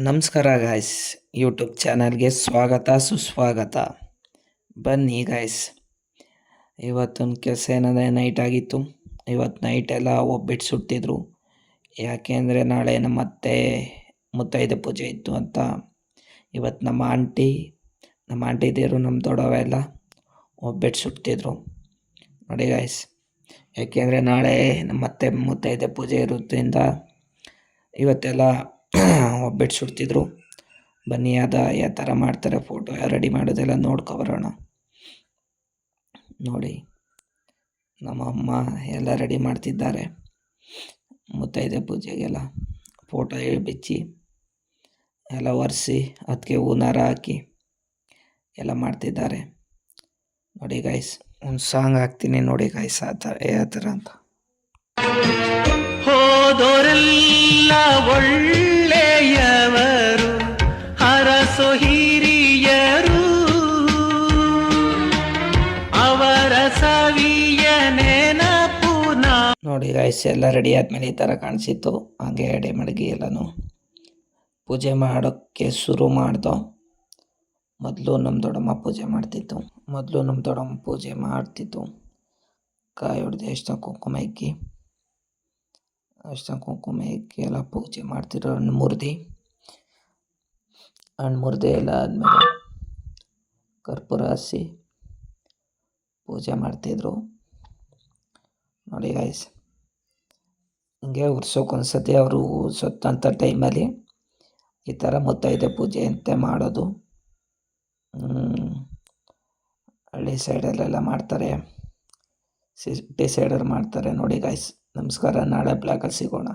ನಮಸ್ಕಾರ guys, YouTube ಚಾನಲ್ಗೆ ಸ್ವಾಗತ ಸುಸ್ವಾಗತ. ಬನ್ನಿ ಗಾಯ್ಸ್, ಇವತ್ತೊಂದು ಕೆಲಸ ಏನಂದರೆ ನೈಟ್ ಆಗಿತ್ತು. ಇವತ್ತು ನೈಟ್ ಎಲ್ಲ ಒಬ್ಬಿಟ್ಟು ಸುಟ್ಟಿದ್ರು. ಯಾಕೆಂದರೆ ನಾಳೆ ನಮ್ಮ ಅತ್ತೆ ಮುತ್ತೈದೆ ಪೂಜೆ ಇತ್ತು ಅಂತ. ಇವತ್ತು ನಮ್ಮ ಆಂಟಿದಿರು ನಮ್ಮ ದೊಡ್ಡವ ಎಲ್ಲ ಒಬ್ಬಿಟ್ಟು ಸುಟ್ಟಿದ್ರು ನೋಡಿ ಗಾಯ್ಸ್. ಯಾಕೆಂದರೆ ನಾಳೆ ನಮ್ಮ ಅತ್ತೆ ಮುತ್ತೈದೆ ಪೂಜೆ ಇರೋದ್ರಿಂದ ಇವತ್ತೆಲ್ಲ ಒಬ್ಬಿಟ್ಟು ಸುಡ್ತಿದ್ರು. ಬನ್ನಿ ಯಾವ ಥರ ಮಾಡ್ತಾರೆ ಫೋಟೋ ರೆಡಿ ಮಾಡೋದೆಲ್ಲ ನೋಡ್ಕೊಬರೋಣ. ನೋಡಿ, ನಮ್ಮ ಅಮ್ಮ ಎಲ್ಲ ರೆಡಿ ಮಾಡ್ತಿದ್ದಾರೆ ಮುತ್ತೈದೆ ಪೂಜೆಗೆಲ್ಲ. ಫೋಟೋ ಬಿಚ್ಚಿ ಎಲ್ಲ ಒರೆಸಿ ಅದಕ್ಕೆ ಹೂನಾರ ಹಾಕಿ ಎಲ್ಲ ಮಾಡ್ತಿದ್ದಾರೆ ನೋಡಿ ಗೈಸ್. ಒಂದು ಸಾಂಗ್ ಹಾಕ್ತೀನಿ ನೋಡಿ ಗೈಸ್, ಯಾವ ಥರ ಅಂತ. ಹೋದೋರೆಲ್ಲ ಒಳ್ಳೆಯವರು, ಹರಸೋ ಹಿರಿಯರು, ಅವರ ಸವಿಯ ನೆನಪು. ನೋಡಿ ಗಾಯ್ಸ್, ಎಲ್ಲ ರೆಡಿ ಆದಮೇಲೆ ಈ ಥರ ಕಾಣಿಸಿತ್ತು. ಹಾಗೆ ಎಡೆ ಮಡಗಿ ಎಲ್ಲನೂ ಪೂಜೆ ಮಾಡೋಕ್ಕೆ ಶುರು ಮಾಡ್ದೋ. ಮೊದಲು ನಮ್ಮ ದೊಡ್ಡಮ್ಮ ಪೂಜೆ ಮಾಡ್ತಿತ್ತು. ಕಾಯಿ ಹೊಡೆದು ಎಷ್ಟೋ ಕುಂಕುಮ ಇಕ್ಕಿ ಎಲ್ಲ ಪೂಜೆ ಮಾಡ್ತಿರೋ. ಹಣ್ಣು ಮುರಿದೆ ಎಲ್ಲ ಆದಮೇಲೆ ಕರ್ಪೂರ ಹಚ್ಚಿ ಪೂಜೆ ಮಾಡ್ತಿದ್ರು ನೋಡಿ ಗಾಯ್ಸ್. ಹಿಂಗೆ ವರ್ಷಕ್ಕೊಂದ್ಸತಿ ಅವರು ಸತ್ತಂಥ ಟೈಮಲ್ಲಿ ಈ ಥರ ಮುತ್ತೈದೆ ಪೂಜೆ ಅಂತ ಮಾಡೋದು. ಹಳ್ಳಿ ಸೈಡಲ್ಲೆಲ್ಲ ಮಾಡ್ತಾರೆ, ಸಿಟಿ ಸೈಡಲ್ಲಿ ಮಾಡ್ತಾರೆ ನೋಡಿ ಗಾಯ್ಸ್. ನಮಸ್ಕಾರ, ನಾಳೆ ಬ್ಲಾಗಲ್ಲಿ ಸಿಗೋಣ.